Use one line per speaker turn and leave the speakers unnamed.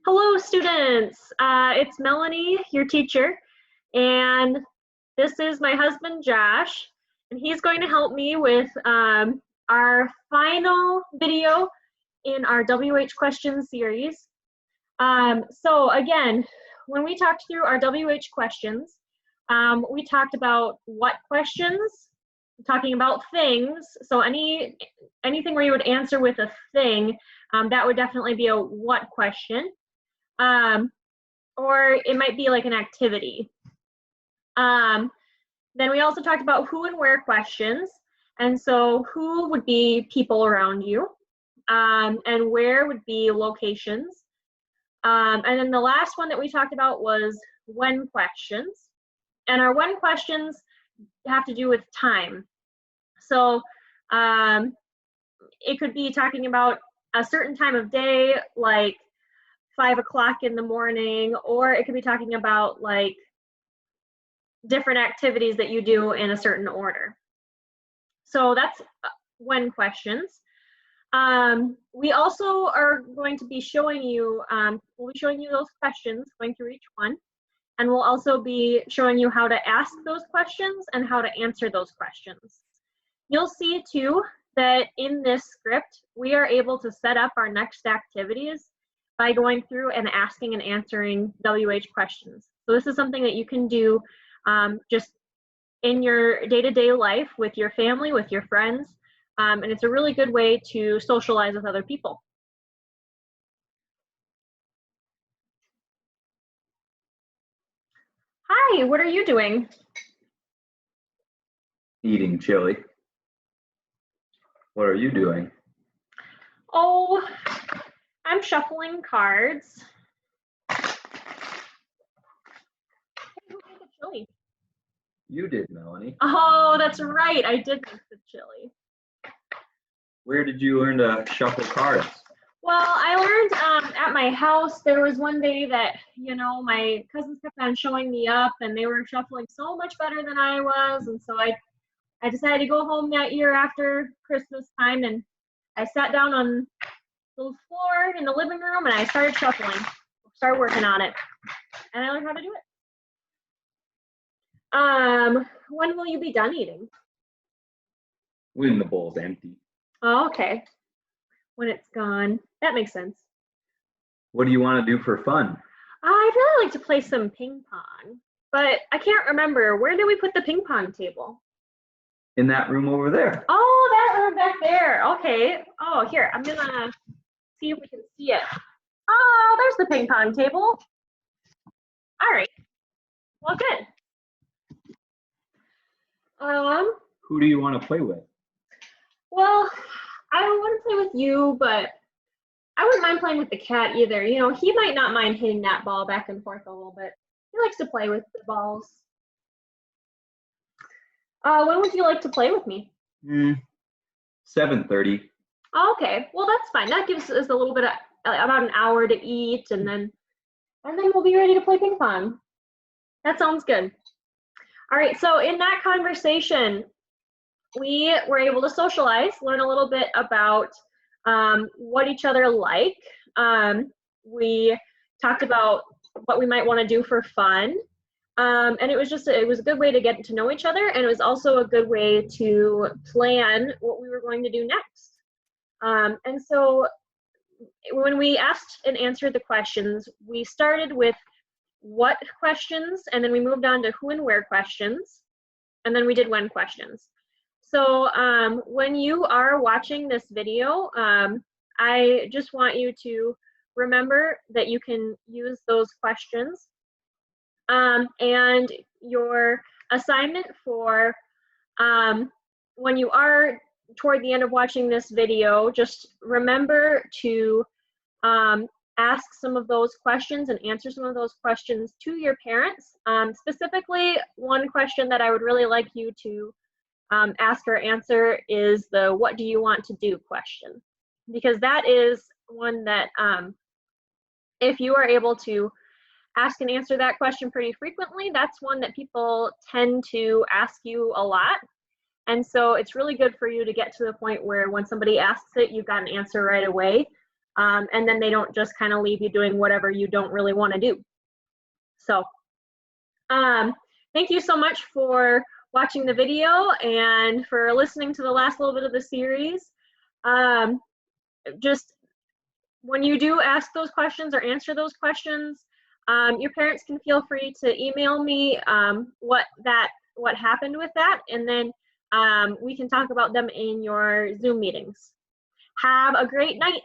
Hello, students. It's Melanie, your teacher, and this is my husband, Josh, and he's going to help me with our final video in our WH questions series. So again, when we talked through our WH questions, we talked about what questions, talking about things. So anything where you would answer with a thing, that would definitely be a what question. Or it might be like an activity. Then we also talked about who and where questions. And so who would be people around you, and where would be locations. And then the last one that we talked about was when questions. And our when questions have to do with time. So it could be talking about a certain time of day, like 5 o'clock in the morning, or it could be talking about like different activities that you do in a certain order. So that's when questions. We also are going to be showing you, we'll be showing you those questions, going through each one, and we'll also be showing you how to ask those questions and how to answer those questions. You'll see too that in this script, we are able to set up our next activities by going through and asking and answering WH questions. So this is something that you can do just in your day-to-day life with your family, with your friends, and it's a really good way to socialize with other people. Hi, what are you doing?
Eating chili. What are you doing?
Oh, I'm shuffling cards. Who made the chili?
You did, Melanie.
Oh, that's right. I did make the chili.
Where did you learn to shuffle cards?
Well, I learned at my house. There was one day that, my cousins kept on showing me up and they were shuffling so much better than I was. And so I decided to go home that year after Christmas time, and I sat down on the floor in the living room and I started shuffling, started working on it, and I learned how to do it. When will you be done eating?
When the bowl's empty.
Oh, okay. When it's gone. That makes sense.
What do you want to do for fun?
I'd really like to play some ping pong, but I can't remember. Where did we put the ping pong table?
In that room over there.
Oh, that room back there. Okay. Oh, here. I'm gonna see if we can see it. Oh, there's the ping pong table. All right. Well, good.
Who do you want to play with?
Well, I don't want to play with you, but I wouldn't mind playing with the cat either. He might not mind hitting that ball back and forth a little bit. He likes to play with the balls. When would you like to play with me?
7:30.
Okay, well that's fine. That gives us a little bit of about an hour to eat, and then we'll be ready to play ping pong. That sounds good. All right, so in that conversation, we were able to socialize, learn a little bit about what each other like. We talked about what we might want to do for fun. And it was a good way to get to know each other, and it was also a good way to plan what we were going to do next. And so when we asked and answered the questions, we started with what questions, and then we moved on to who and where questions, and then we did when questions. So when you are watching this video, I just want you to remember that you can use those questions. And your assignment for when you are toward the end of watching this video, just remember to ask some of those questions and answer some of those questions to your parents. Specifically, one question that I would really like you to ask or answer is the "what do you want to do" question, because that is one that if you are able to ask and answer that question pretty frequently, that's one that people tend to ask you a lot. And so it's really good for you to get to the point where when somebody asks it, you've got an answer right away. and then they don't just kind of leave you doing whatever you don't really want to do. So thank you so much for watching the video and for listening to the last little bit of the series. Just when you do ask those questions or answer those questions, your parents can feel free to email me what happened with that, and then we can talk about them in your Zoom meetings. Have a great night.